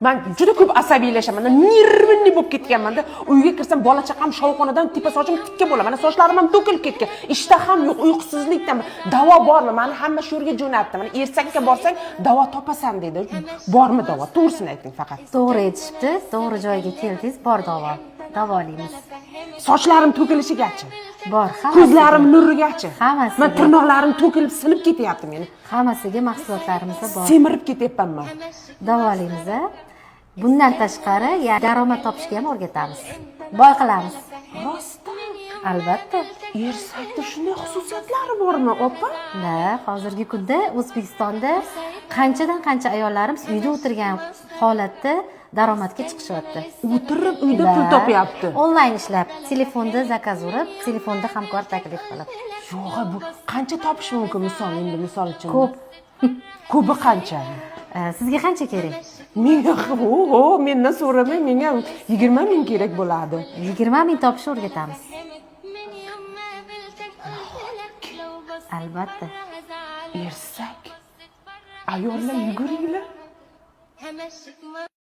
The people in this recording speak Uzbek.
Men juda ko'p asabiylashaman, nervli bo'lib ketganman-da. Uyga kirsam bola chaqam shovqonidan tepa sochim tikka bo'laman. Mana sochlarim ham to'kilib ketgan. Ishtaham yo'q, uyqusizlikdan. Davo bormi? Meni hamma shu yerga jo'natdi. Mana ersakka borsang, davo topasan dedi. Bormi davo? To'g'risini ayting faqat. To'g'ri aytishibdi, to'g'ri joyga keldingiz, bor davo. Davolaymiz. Sochlarim to'kilishigacha. Bor, ko'zlarim nurigacha. Hammasi. Men tirnoqlarim to'kilib sinib ketyapti meni. Hammasiga mahsulotlarimiz bor. Semirib ketyapman men. Davolaymiz. Bundan tashqari, daromad topishga ham o'rgatamiz. Boy qilamiz. Rostdan? Albatta. Ersakda shunday xususiyatlari bormi, opa? Hozirgi kunda O'zbekistonda qanchadan qancha ayollarimiz uyda o'tirgan holatda daromadga chiqishyapti. O'tirib uyda pul topyapti. Onlayn ishlab, telefonda zakaz urib, telefonda hamkor taklif qilib. Yo'q, bu qancha topish mumkin misol uchun? Ko'p. Ko'pi qancha? Sizga qancha kerak? Menga, mendan so'ramang, menga 20 ming kerak bo'ladi. 20 ming topishni o'rgatamiz. Albatta. Ersak. Ayollar yuguringlar.